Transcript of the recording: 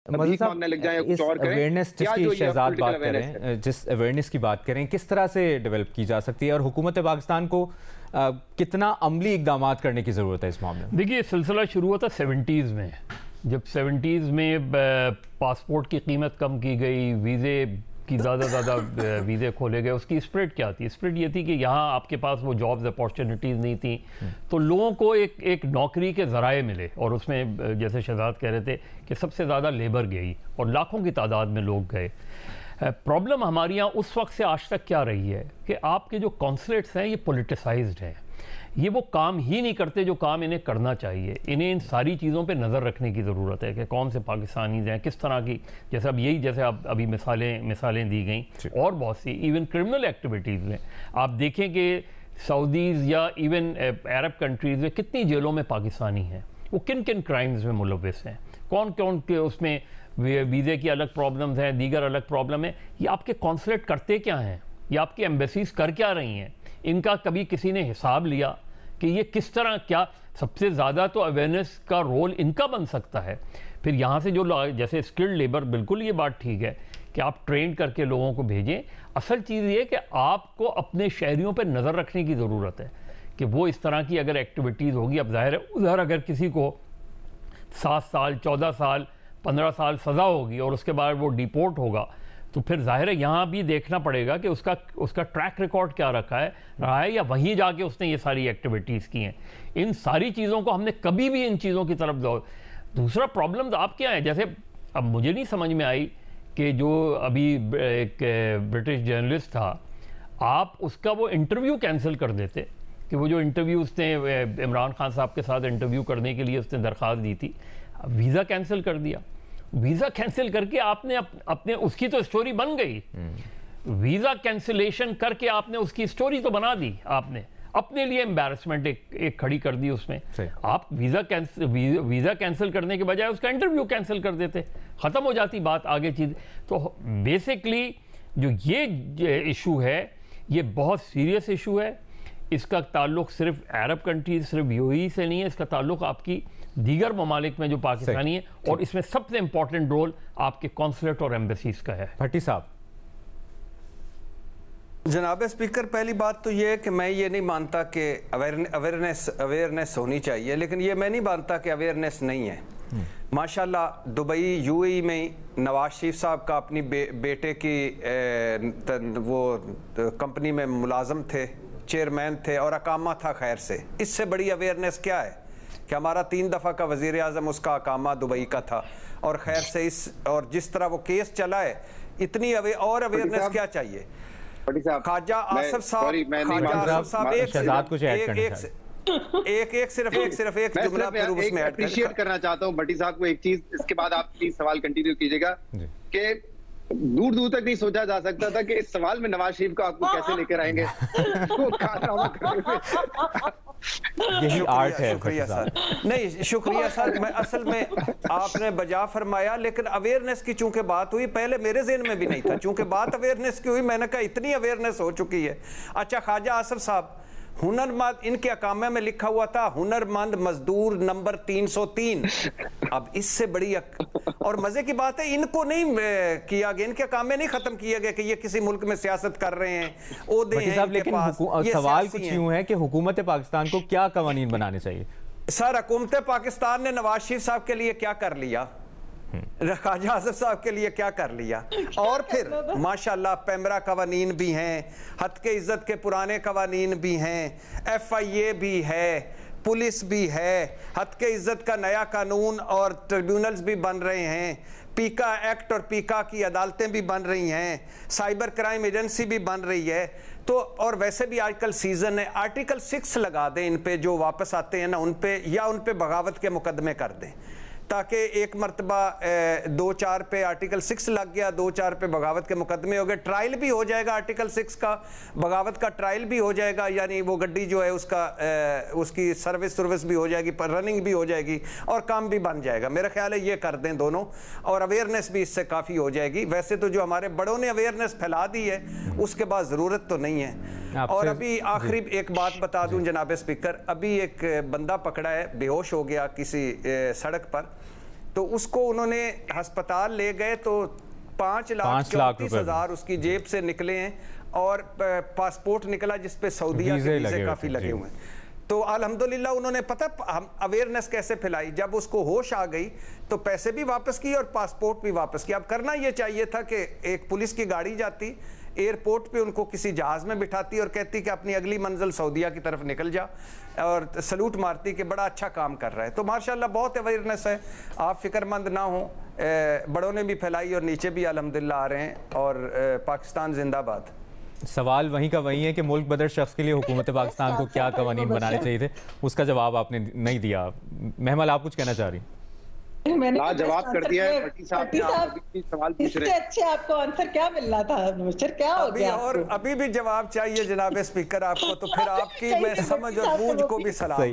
भीख मांगने लग जाएं या कुछ और करें। अवेयरनेस जिसकी शहजाद बात करें, जिस अवेयरनेस की बात करें, किस तरह से डेवलप की जा सकती है और हुकूमत पाकिस्तान को कितना अमली इक़दाम करने की ज़रूरत है इस मामले में? देखिए, सिलसिला शुरू हुआ था 70s में, जब 70s में पासपोर्ट की कीमत कम की गई, वीज़े कि ज़्यादा वीज़े खोले गए। उसकी स्प्रेड क्या थी? स्प्रेड ये थी कि यहाँ आपके पास वो जॉब्स अपॉर्चुनिटीज़ नहीं थी, तो लोगों को एक नौकरी के ज़राए मिले, और उसमें जैसे शहजाद कह रहे थे कि सबसे ज़्यादा लेबर गई और लाखों की तादाद में लोग गए। प्रॉब्लम हमारे यहाँ उस वक्त से आज तक क्या रही है कि आपके जो कॉन्सुलेट्स हैं ये पॉलिटिसाइज्ड हैं, ये वो काम ही नहीं करते जो काम इन्हें करना चाहिए। इन्हें इन सारी चीज़ों पे नज़र रखने की ज़रूरत है कि कौन से पाकिस्तानीज़ हैं, किस तरह की, जैसे अब यही जैसे अब अभी मिसालें दी गई, और बहुत सी इवन क्रिमिनल एक्टिविटीज़ में आप देखें कि सऊदीज़ या इवन अरब कंट्रीज़ में कितनी जेलों में पाकिस्तानी हैं, वो किन किन क्राइम्स में मुलव्वस हैं, कौन कौन के उसमें वीज़े की अलग प्रॉब्लम्स हैं, दीगर अलग प्रॉब्लम है। ये आपके कॉन्सुलेट करते क्या हैं, ये आपकी एम्बेसीज कर क्या रही हैं? इनका कभी किसी ने हिसाब लिया कि ये किस तरह, क्या सबसे ज़्यादा तो अवेयरनेस का रोल इनका बन सकता है। फिर यहाँ से जो जैसे स्किल्ड लेबर, बिल्कुल ये बात ठीक है कि आप ट्रेन करके लोगों को भेजें। असल चीज़ ये कि आपको अपने शहरियों पर नज़र रखने की ज़रूरत है कि वो इस तरह की अगर एक्टिविटीज़ होगी, अब ज़ाहिर है उधर अगर किसी को 7 साल 14 साल 15 साल सज़ा होगी और उसके बाद वो डिपोर्ट होगा, तो फिर जाहिर है यहाँ भी देखना पड़ेगा कि उसका ट्रैक रिकॉर्ड क्या रहा है या वहीं जाके उसने ये सारी एक्टिविटीज़ की हैं। इन सारी चीज़ों को हमने कभी भी इन चीज़ों की तरफ दो। दूसरा प्रॉब्लम आप क्या है, जैसे अब मुझे नहीं समझ में आई कि जो अभी एक ब्रिटिश जर्नलिस्ट था, आप उसका वो इंटरव्यू कैंसिल कर देते कि वो जो इंटरव्यू उसने इमरान खान साहब के साथ इंटरव्यू करने के लिए उसने दरख्वास्त दी थी, वीज़ा कैंसिल कर दिया। वीज़ा कैंसिल करके आपने अपने उसकी तो स्टोरी बन गई, वीज़ा कैंसिलेशन करके आपने उसकी स्टोरी तो बना दी, आपने अपने लिए एम्बैरसमेंट एक खड़ी कर दी उसमें। आप वीज़ा कैंसिल करने के बजाय उसका इंटरव्यू कैंसिल कर देते, ख़त्म हो जाती बात, आगे चीज़। तो बेसिकली जो ये इशू है ये बहुत सीरियस इशू है। इसका ताल्लुक सिर्फ अरब कंट्रीज, सिर्फ यूएई से नहीं है, इसका ताल्लुक आपकी दीगर ममालिक में जो पाकिस्तानी है, और इसमें सबसे इंपॉर्टेंट रोल आपके कॉन्सुलेट और एम्बेसीज का है। भट्टी साहब। जनाब स्पीकर, पहली बात तो ये है कि मैं ये नहीं मानता कि अवेयरनेस होनी चाहिए, लेकिन ये मैं नहीं मानता कि अवेयरनेस नहीं है। माशाल्लाह दुबई यूएई में नवाज शरीफ साहब का अपनी बेटे की वो कंपनी में मुलाजम थे, चेयरमैन थे और अकामा था खैर से। इससे बड़ी अवेयरनेस क्या है कि हमारा 3 दफ़ा का वज़ीर आज़म उसका अकामा दुबई का था, और खैर से और जिस तरह वो केस चला है, इतनी अवेयरनेस क्या चाहिए? ख्वाजा आसिफ साहब एक जुमला फिर उसमें अप्रिशिएट करना चाहता हूँ भट्टी साहब को एक चीज, इसके बाद आप प्लीज सवाल कंटिन्यू कीजिएगा कि दूर दूर तक नहीं सोचा जा सकता था कि इस सवाल में नवाज शरीफ को आपको कैसे लेकर आएंगे। यही आर्ट है। शुक्रिया सर। नहीं शुक्रिया सर, मैं असल में आपने बजा फरमाया, लेकिन अवेयरनेस की चूंकि बात हुई, पहले मेरे ज़हन में भी नहीं था, चूंकि बात अवेयरनेस की हुई, मैंने कहा इतनी अवेयरनेस हो चुकी है। अच्छा, ख्वाजा आसिफ साहब, हुनरमंद, इनके अकामे में लिखा हुआ था हुनरमंद मजदूर नंबर 303। अब इससे बड़ी और मजे की बात है, इनको नहीं किया गया, इनके अकामे नहीं खत्म किया गया कि ये किसी मुल्क में सियासत कर रहे हैं, ओहदे हैं इनके पास। सवाल कुछ यूं है कि हुकूमत पाकिस्तान को क्या कवानीन बनाने चाहिए? सर, हुकूमत पाकिस्तान ने नवाज शरीफ साहब के लिए क्या कर लिया, ख्वाजा आसिफ साहब के लिए क्या कर लिया, और फिर माशाल्लाह पैमरा कवानीन भी हैं, हद के इज्जत के पुराने कवानीन भी हैं, FIA भी है, पुलिस भी है, हद के इज्जत का नया कानून और ट्रिब्यूनल्स भी बन रहे हैं, पीका एक्ट और पीका की अदालतें भी बन रही हैं, साइबर क्राइम एजेंसी भी बन रही है। तो और वैसे भी आजकल सीजन है, आर्टिकल 6 लगा दें इन पे, जो वापस आते हैं ना उन पे, या उन पे बगावत के मुकदमे कर दें, ताकि एक मरतबा 2-4 पे आर्टिकल 6 लग गया, 2-4 पे बगावत के मुकदमे हो गए, ट्रायल भी हो जाएगा आर्टिकल 6 का, बगावत का ट्रायल भी हो जाएगा, यानी वो गड्डी जो है उसका उसकी सर्विस भी हो जाएगी, रनिंग भी हो जाएगी और काम भी बन जाएगा। मेरा ख्याल है ये कर दें दोनों, और अवेयरनेस भी इससे काफ़ी हो जाएगी। वैसे तो जो हमारे बड़ों ने अवेयरनेस फैला दी है, उसके बाद ज़रूरत तो नहीं है। और अभी आखिरी एक बात बता दूं जनाब स्पीकर, अभी एक बंदा पकड़ा है, बेहोश हो गया किसी सड़क पर, तो उसको उन्होंने अस्पताल ले गए तो 5,34,000 उसकी जेब से निकले हैं और पासपोर्ट निकला जिसपे सऊदीया के वीज़े काफ़ी लगे हुए हैं। तो अल्हम्दुलिल्लाह उन्होंने पता अवेयरनेस कैसे फैलाई, जब उसको होश आ गई तो पैसे भी वापस किए और पासपोर्ट भी वापस किया। अब करना ये चाहिए था कि एक पुलिस की गाड़ी जाती, एयरपोर्ट पे उनको किसी जहाज़ में बिठाती और कहती कि अपनी अगली मंजिल सऊदीया की तरफ निकल जा, और सलूट मारती कि बड़ा अच्छा काम कर रहा है। तो माशाल्लाह बहुत अवेयरनेस है, आप फिक्रमंद ना हो, बड़ों ने भी फैलाई और नीचे भी अल्हम्दुलिल्लाह आ रहे हैं, और पाकिस्तान जिंदाबाद। सवाल वहीं का वहीं है कि मुल्क बदर शख्स के लिए हुकूमत पाकिस्तान को क्या कवानीन बनाने चाहिए थे, उसका जवाब आपने नहीं दिया। महमल, आप कुछ कहना चाह रही? मैंने जवाब कर दिया है। भट्टी साहब सवाल पूछ रहे हैं, अच्छे आपको आंसर क्या मिलना था? क्या हो गया? और अभी भी जवाब चाहिए जनाब स्पीकर आपको, तो फिर आपकी मैं समझ और बूझ को भी सलाम है।